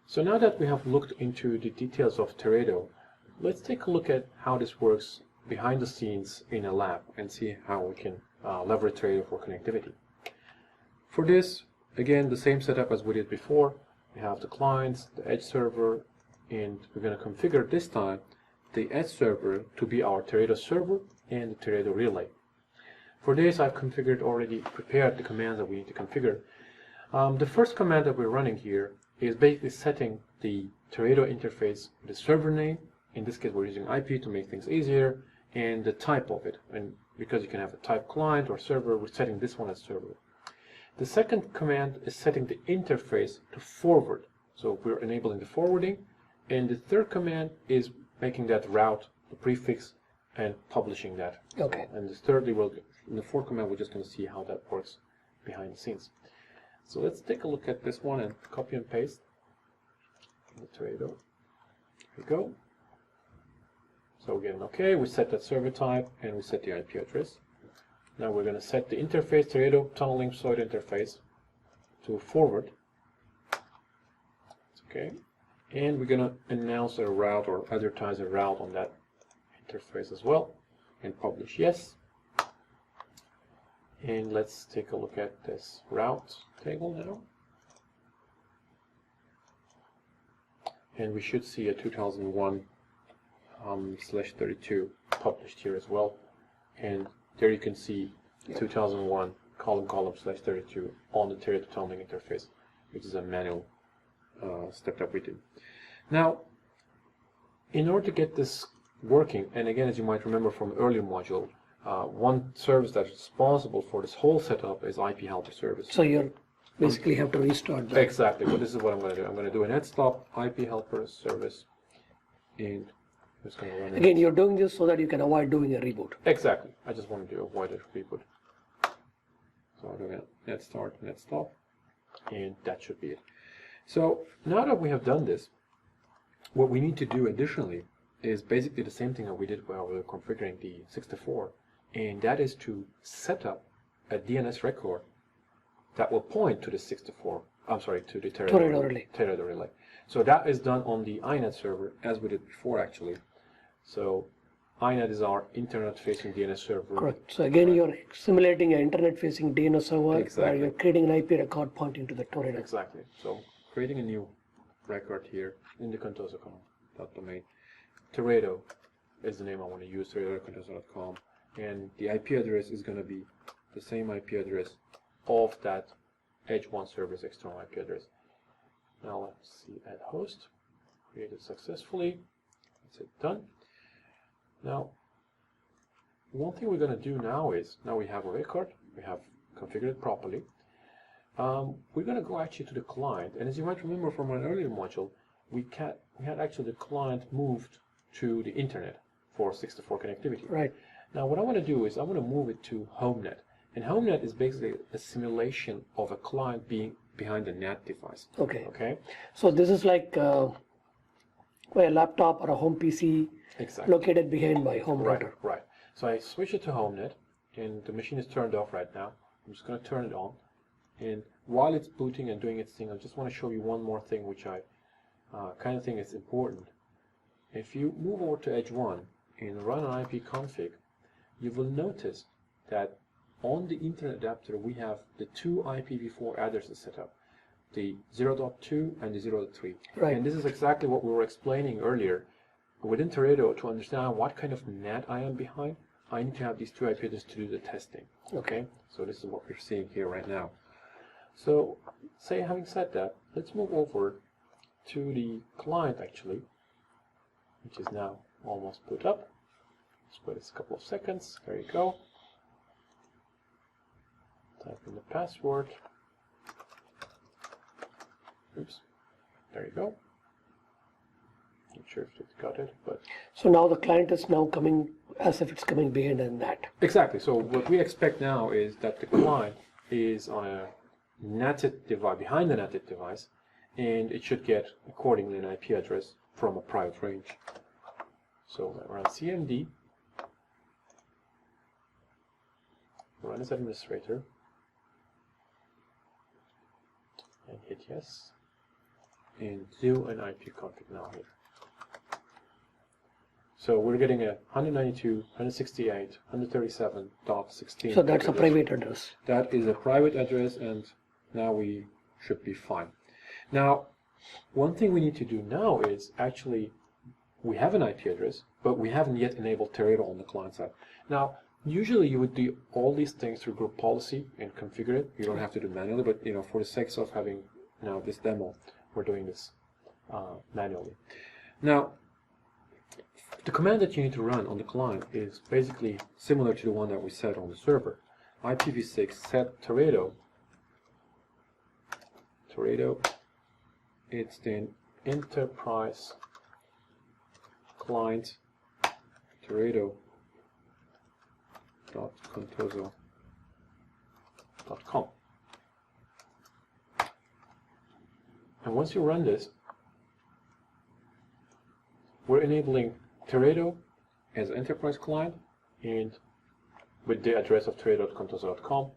So now that we have looked into the details of Teredo, let's take a look at how this works behind the scenes in a lab and see how we can leverage Teredo for connectivity. For this, again, the same setup as we did before. We have the clients, the edge server, and we're going to configure this time the edge server to be our Teredo server and the Teredo relay. For this, I've prepared the commands that we need to configure. The first command that we're running here is basically setting the Teredo interface, the server name. In this case, we're using IP to make things easier, and the type of it. And because you can have a type client or server, we're setting this one as server. The second command is setting the interface to forward. So we're enabling the forwarding. And the third command is making that route, the prefix, and publishing that. Okay. And in the fourth command, we're just going to see how that works behind the scenes. So let's take a look at this one and copy and paste the Teredo. Here we go. So we're getting OK. We set that server type and we set the IP address. Now we're going to set the interface, Teredo tunneling pseudo interface, to forward. Okay. And we're going to announce a route or advertise a route on that interface as well and publish yes. And let's take a look at this route table now. And we should see a 2001/32 published here as well. And there you can see 2001 :/32 on the Teredo tunneling interface, which is a manual step that we did. Now, in order to get this working, and again, as you might remember from earlier module, one service that's responsible for this whole setup is IP helper service. So you basically have to restart that. Exactly, but this is what I'm going to do. I'm going to do an stop IP helper service, and I'm just going to run it. Again, you're doing this so that you can avoid doing a reboot. Exactly. I just wanted to avoid a reboot. So I'm doing a net start, net stop, and that should be it. So now that we have done this, what we need to do additionally is basically the same thing that we did while we were configuring the 64, and that is to set up a DNS record that will point to the 64. I'm sorry, to the Teredo relay. So that is done on the INET server as we did before, actually. So INET is our internet-facing DNS server. Correct. So again, you're simulating an internet-facing DNS server Exactly. where you're creating an IP record pointing to the Teredo. Exactly. So creating a new record here in the contoso.domain. Teredo is the name I want to use, teredo.contoso.com, and the IP address is going to be the same IP address of that Edge 1 server's external IP address. Now let's see, add host, created successfully. That's it, done. Now, one thing we're going to do now is, now we have a record, we have configured it properly. We're going to go actually to the client, and as you might remember from an earlier module, we had actually the client moved to the internet for 64 connectivity. Right. Now what I want to do is I want to move it to HomeNet, and HomeNet is basically a simulation of a client being behind a NAT device. Okay. Okay. So this is like a laptop or a home PC located behind my home router. Right. So I switch it to HomeNet, and the machine is turned off right now. I'm just going to turn it on, and while it's booting and doing its thing, I just want to show you one more thing which I kind of think is important. If you move over to Edge 1 and run an ipconfig, you will notice that on the internet adapter we have the two IPv4 addresses set up, the 0.2 and the 0.3. Right. And this is exactly what we were explaining earlier. Within Teredo, to understand what kind of NAT I am behind, I need to have these two IP addresses to do the testing. Okay? So this is what we're seeing here right now. So, having said that, let's move over to the client actually, which is now almost put up. Just wait a couple of seconds. There you go. Type in the password. Oops. There you go. Not sure if it got it, but So now the client is now coming as if it's coming behind a NAT. exactly. So what we expect now is that the client is on a NATed device, behind the NATed device, and it should get accordingly an IP address from a private range. So I run cmd, run as administrator, and hit yes. and do an ipconfig now here. So we're getting a 192.168.137.16. So that's a private address. That is a private address, and now we should be fine. Now, one thing we need to do now is actually, we have an IP address, but we haven't yet enabled Teredo on the client side. Now, usually you would do all these things through group policy and configure it. You don't have to do it manually, but for the sake of having this demo, we're doing this manually. Now, the command that you need to run on the client is basically similar to the one that we set on the server. IPv6 set Teredo. It's the enterprise client Teredo.contoso.com. And once you run this, we're enabling Teredo as enterprise client, and with the address of Teredo.contoso.com,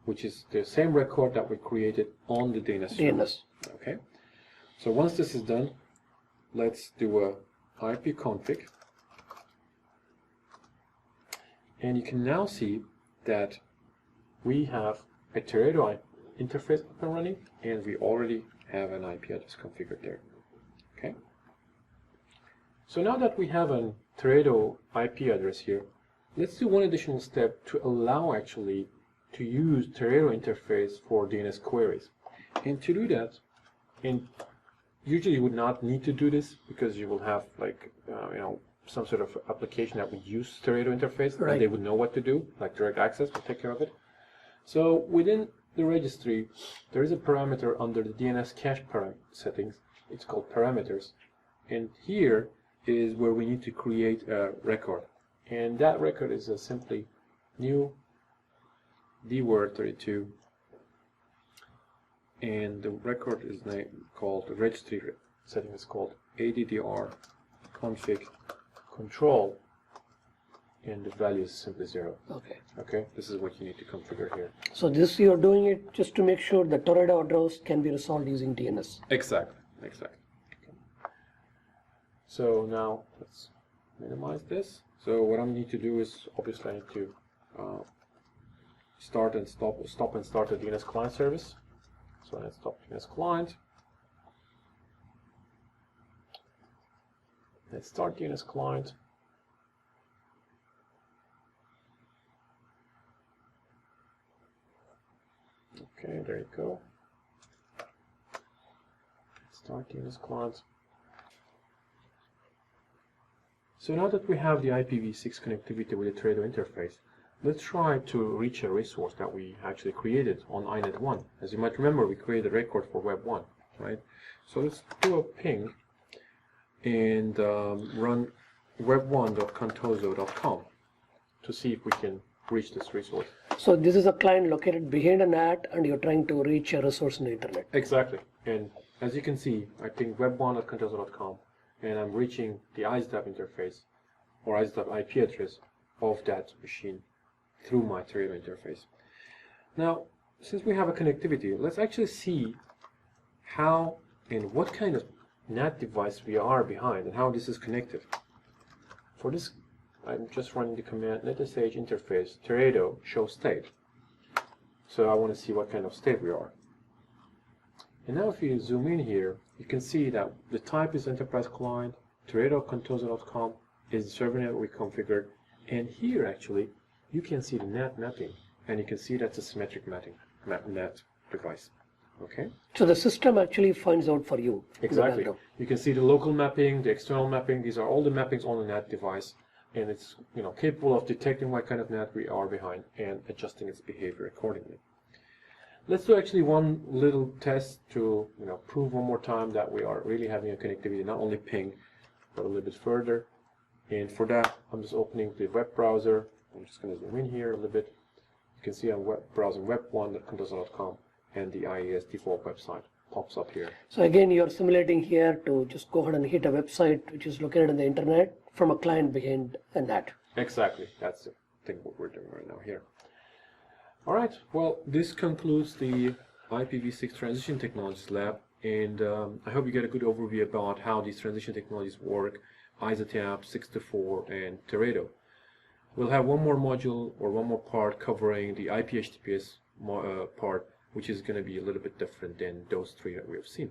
which is the same record that we created on the DNS server. Okay. So once this is done, let's do a ipconfig, and you can now see that we have a Teredo interface up and running, and we already have an IP address configured there. Okay. So now that we have a Teredo IP address here, let's do one additional step to allow actually to use Teredo interface for DNS queries. And to do that, and usually you would not need to do this because you will have like some sort of application that would use Teredo interface, right, and they would know what to do, like direct access will take care of it. So within the registry, there is a parameter under the DNS cache settings. It's called parameters, and here is where we need to create a record, and that record is simply new dword32, and the record is called the registry setting is called addr config control, and the value is simply 0. Okay, this is what you need to configure here. So this you're doing it just to make sure the Teredo address can be resolved using DNS. Exactly. So now let's minimize this. So what I need to do is obviously I need to stop and start the DNS client service. So let's stop DNS client. Let's start DNS client. Okay, there you go. Start DNS client. So now that we have the IPv6 connectivity with the Teredo interface, let's try to reach a resource that we actually created on INET1. As you might remember, we created a record for Web1, right? So let's do a ping and run web1.contoso.com to see if we can reach this resource. So this is a client located behind a NAT, and you're trying to reach a resource in the internet. Exactly. And as you can see, I ping web1.contoso.com, and I'm reaching the ISDAP interface or ISDAP IP address of that machine through my Teredo interface. Now, since we have a connectivity, let's actually see how and what kind of NAT device we are behind and how this is connected. For this, I'm just running the command netsh interface Teredo show state. So I want to see what kind of state we are. And now if you zoom in here, you can see that the type is enterprise client, Teredo.contoso.com is the server net we configured, and here actually you can see the NAT mapping, and you can see that's a symmetric NAT device. Okay. So the system actually finds out for you. Exactly. You can see the local mapping, the external mapping. These are all the mappings on the NAT device, and it's capable of detecting what kind of NAT we are behind and adjusting its behavior accordingly. Let's do actually one little test to prove one more time that we are really having a connectivity, not only ping, but a little bit further. And for that, I'm just opening the web browser. I'm just going to zoom in here a little bit. You can see I'm browsing web1.contoso.com, and the IIS default website pops up here. So again, you're simulating here to just go ahead and hit a website which is located on the internet from a client behind a NAT. Exactly. That's the thing what we're doing right now here. All right. Well, this concludes the IPv6 Transition Technologies Lab. And I hope you get a good overview about how these transition technologies work, ISATAP, 624, and Teredo. We'll have one more module or one more part covering the IP HTTPS part, which is going to be a little bit different than those three that we have seen.